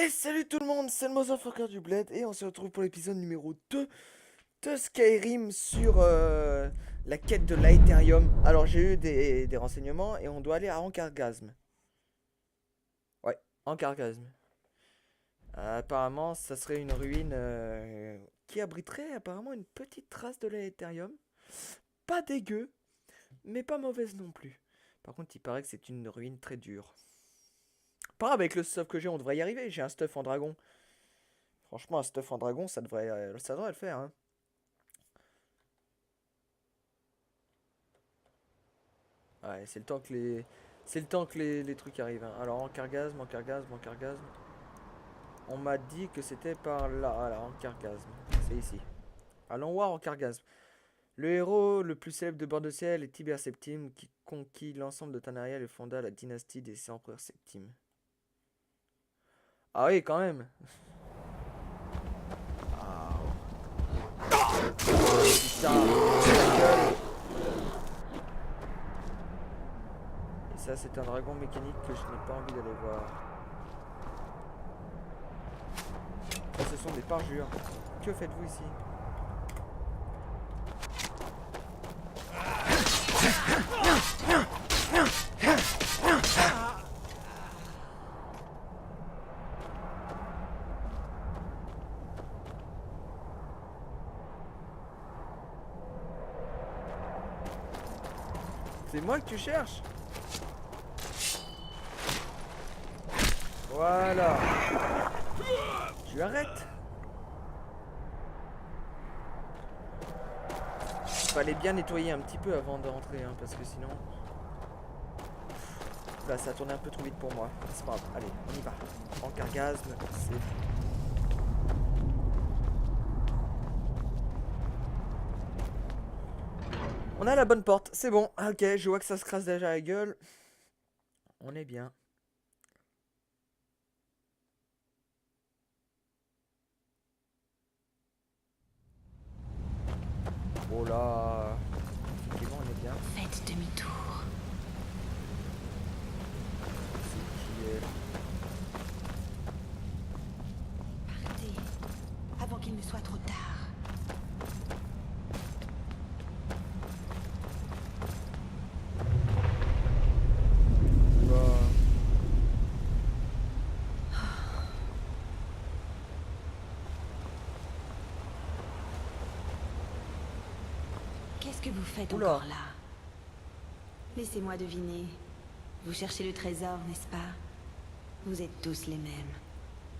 Et salut tout le monde, c'est le Motherfucker du Bled et on se retrouve pour l'épisode numéro 2 de Skyrim sur la quête de l'Aetherium. Alors j'ai eu des renseignements et on doit aller à Ankargasm. Ouais, Ankargasm. Apparemment ça serait une ruine qui abriterait apparemment une petite trace de l'Aetherium. Pas dégueu, mais pas mauvaise non plus. Par contre il paraît que c'est une ruine très dure. Pas grave, avec le stuff que j'ai on devrait y arriver, j'ai un stuff en dragon. Franchement un stuff en dragon ça devrait le faire hein. Ouais, c'est le temps que les trucs arrivent, hein. Alors, Ankargasm. On m'a dit que c'était par là. Voilà, Ankargasm. C'est ici. Allons voir Ankargasm. Le héros le plus célèbre de Bord de Ciel est Tibère Septime, qui conquit l'ensemble de Tanariel et fonda la dynastie des empereurs Septimes. Ah oui, quand même. Ah, putain, ta gueule. Et ça, c'est un dragon mécanique que je n'ai pas envie d'aller voir. Ça, ce sont des parjures. Que faites-vous ici? C'est moi que tu cherches? Voilà. Tu arrêtes. Fallait bien nettoyer un petit peu avant de rentrer, hein, parce que sinon... Là, ça a tourné un peu trop vite pour moi. C'est pas grave. Allez, on y va. Ankargasm, c'est... On a la bonne porte, c'est bon. Ok, je vois que ça se crasse déjà la gueule. On est bien. Oh là. Effectivement, on est bien. Faites demi-tour. C'est qui est... Partez, avant qu'il ne soit trop tard. Oula. Qu'est-ce que vous faites Oula. encore là? Laissez-moi deviner. Vous cherchez le trésor, n'est-ce pas? Vous êtes tous les mêmes.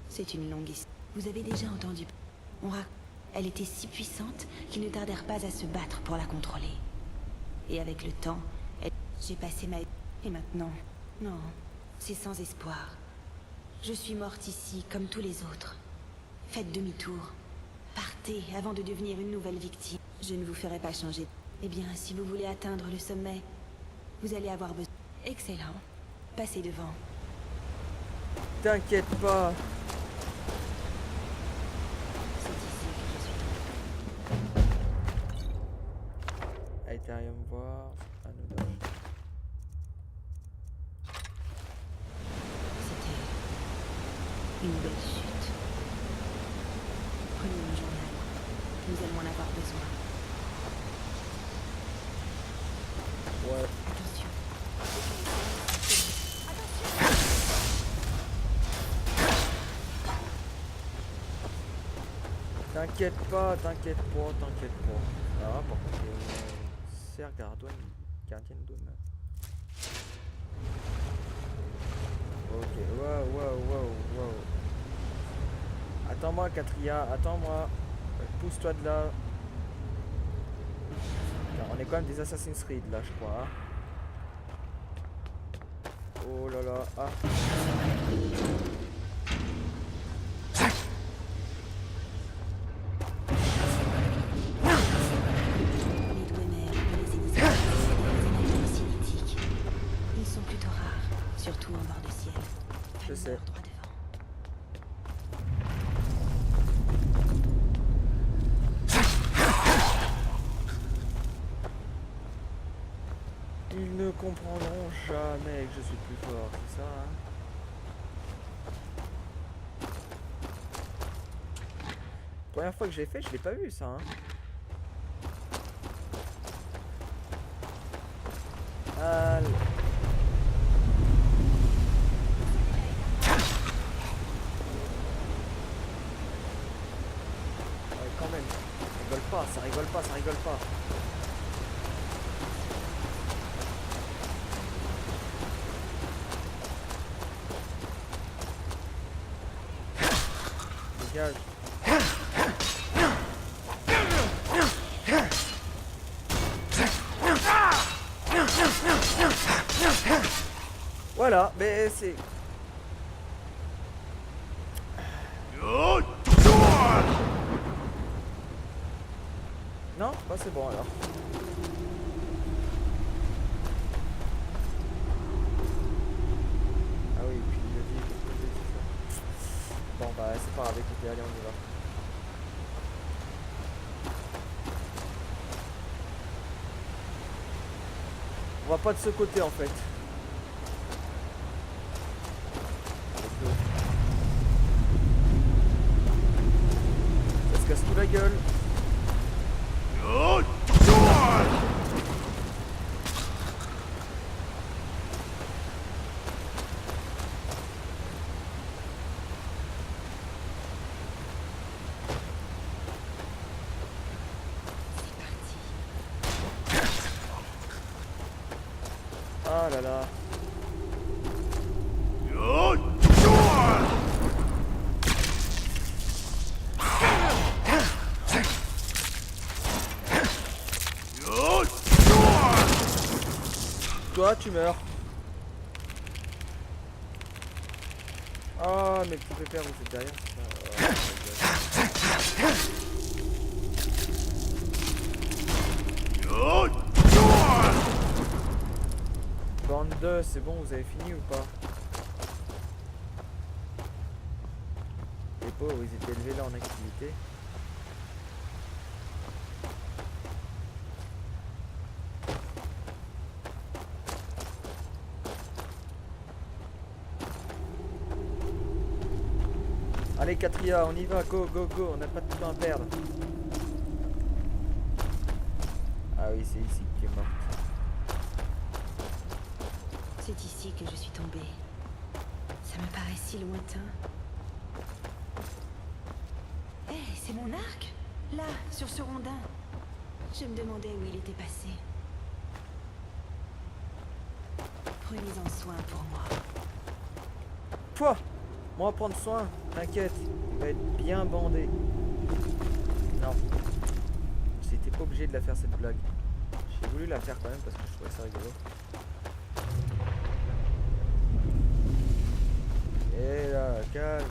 C'est une longue histoire. Vous avez déjà entendu... Elle était si puissante qu'ils ne tardèrent pas à se battre pour la contrôler. Et avec le temps, j'ai passé ma... Et maintenant... Non, c'est sans espoir. Je suis morte ici, comme tous les autres. Faites demi-tour. Partez avant de devenir une nouvelle victime. Je ne vous ferai pas changer. Eh bien, si vous voulez atteindre le sommet, vous allez avoir besoin... Excellent. Passez devant. T'inquiète pas. C'est ici que je suis tombée. Aetherium voir. Anodage. C'était une belle chute. Prenez mon journal. Nous allons en avoir besoin. Ouais. Attention. T'inquiète pas, t'inquiète pas, t'inquiète pas. Ah, par contre, il y a une serre gardienne d'honneur. Ok, wow. Attends-moi, Katria, attends-moi. Pousse-toi de là. Putain, on est quand même des Assassin's Creed là, je crois, hein. Oh là là, ah. Les Dwemer et les Initiales sont des énergies cinétiques. Ils sont plutôt rares, surtout en bord de ciel. Je sais. Faites-leur droit devant. Ils ne comprendront jamais que je suis plus fort, c'est ça, hein. première fois que j'ai fait, je l'ai pas vu ça. Hein. Ah, ouais, quand même. Ça rigole pas, ça rigole pas, ça rigole pas. Dégage. Voilà, mais c'est... Non, bah c'est bon alors. Ah oui, puis le vide, c'est ça. Bon bah c'est pas grave, écoutez, allez on y va. On va pas de ce côté en fait. Ça se casse tout la gueule. Ah là là. Toi, tu meurs. Ah, mais le petit pépère, vous êtes derrière. Bande 2, c'est bon, vous avez fini ou pas? Les pauvres, ils étaient élevés là en activité. Allez Catria, on y va, go, go, go, on n'a pas de temps à perdre. Ah oui, c'est ici qui est morte. C'est ici que je suis tombée. Ça me paraît si lointain. Hé, c'est mon arc? Là, sur ce rondin. Je me demandais où il était passé. Prenez-en soin pour moi. Toi, on va prendre soin, t'inquiète, il va être bien bandé. Non, j'étais pas obligé de la faire cette blague. J'ai voulu la faire quand même parce que je trouvais ça rigolo. Et là, calme.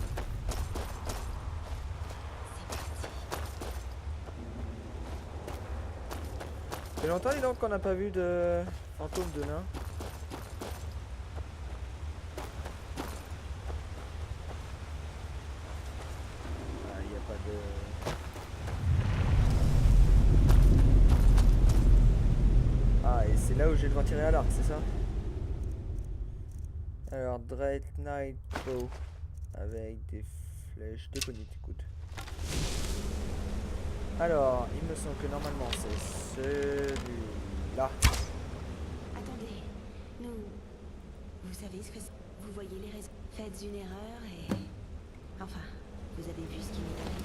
Ça fait longtemps, dis donc, qu'on n'a pas vu de fantôme de nain. Ah, il n'y a pas de... Ah, et c'est là où je vais devoir tirer à l'arc, c'est ça? Alors, Dread Knight Bow avec des flèches de conite, écoute. Alors, il me semble que normalement c'est celui-là. Attendez, vous savez ce que c'est? Vous voyez les raisons. Faites une erreur et... Enfin, vous avez vu ce qui m'est arrivé.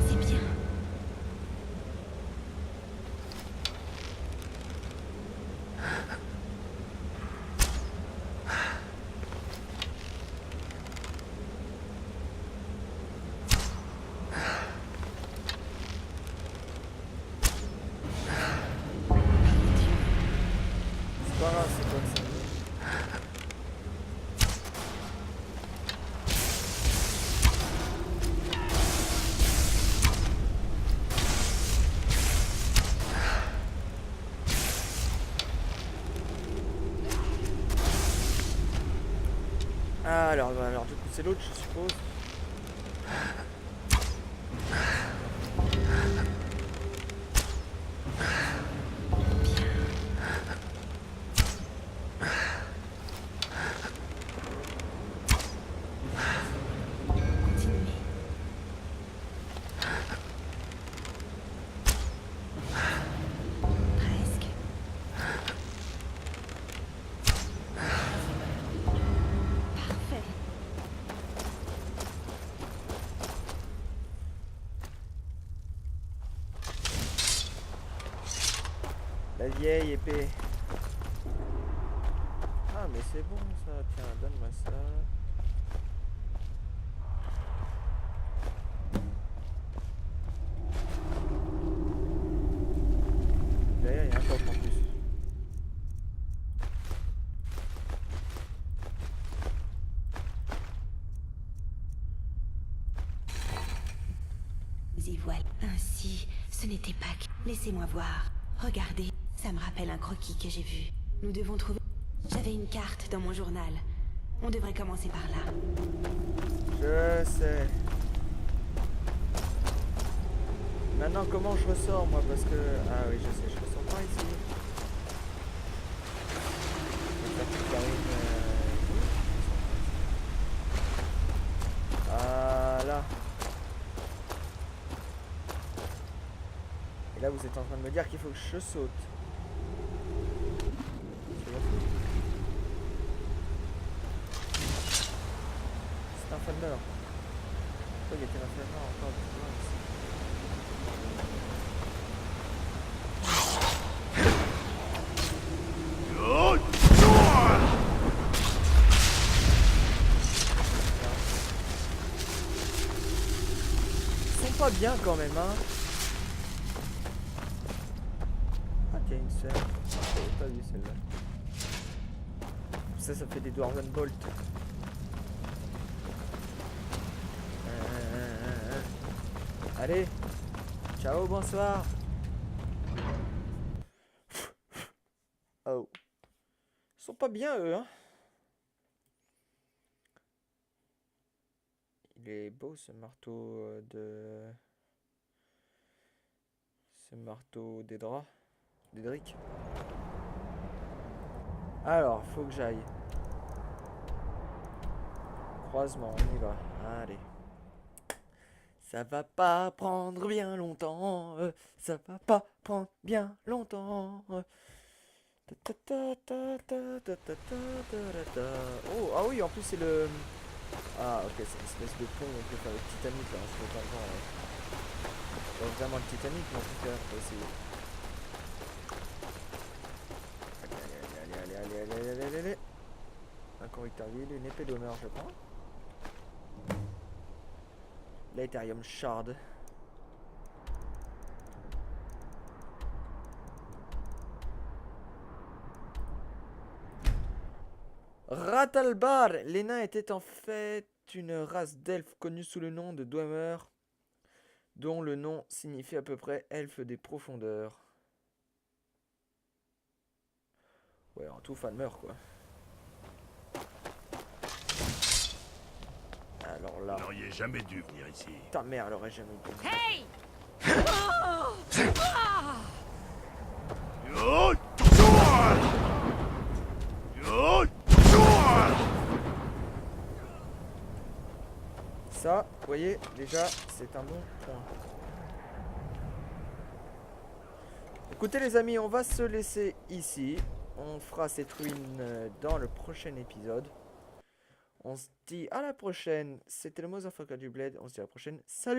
C'est bien. C'est pas grave, c'est comme ça. Alors du coup c'est l'autre je suppose. Continuez. Presque. Parfait. La vieille épée. Ah mais c'est bon ça, tiens, donne-moi ça. Derrière il y a un coffre en plus. Vous y voilà. Ainsi, ce n'était pas que... Laissez-moi voir. Regardez, ça me rappelle un croquis que j'ai vu. Nous devons trouver... J'avais une carte dans mon journal. On devrait commencer par là. Je sais. Maintenant comment je ressors moi parce que... Ah oui je sais, je ressors pas ici. Voilà. Et là vous êtes en train de me dire qu'il faut que je saute. C'est un Thunder. Pourquoi il y a un Thunder encore plus loin ici? Ils sont pas bien quand même hein. Ah tiens une sœur. J'avais pas vu celle-là. Ça fait des Dwarven Bolt. Allez. Ciao, bonsoir. Oh. Ils sont pas bien eux hein. Il est beau ce marteau de... Ce marteau des draps. Dédric. Alors, faut que j'aille. Croisement, on y va. Allez. Ça va pas prendre bien longtemps. Ça va pas prendre bien longtemps. Oh, ah oui, en plus c'est le... Ah ok, c'est une espèce de pont, on peut faire le Titanic là, je peux pas le voir. Ouais. Vraiment le Titanic, mais on peut faire essayer. Allez. Un correcteur vide, une épée d'honneur, je prends. L'Aetherium Shard. Ratalbar! Les nains étaient en fait une race d'elfes connue sous le nom de Dwemer, dont le nom signifie à peu près elfe des profondeurs. Ouais, en tout fan meurt quoi. Alors là. Vous n'auriez jamais dû venir ici. Ta mère, elle aurait jamais dû. Hey! Ça, vous voyez, déjà, c'est un bon point. Écoutez les amis, on va se laisser ici. On fera cette ruine dans le prochain épisode. On se dit à la prochaine. C'était le Motherfucker du Bled. On se dit à la prochaine. Salut!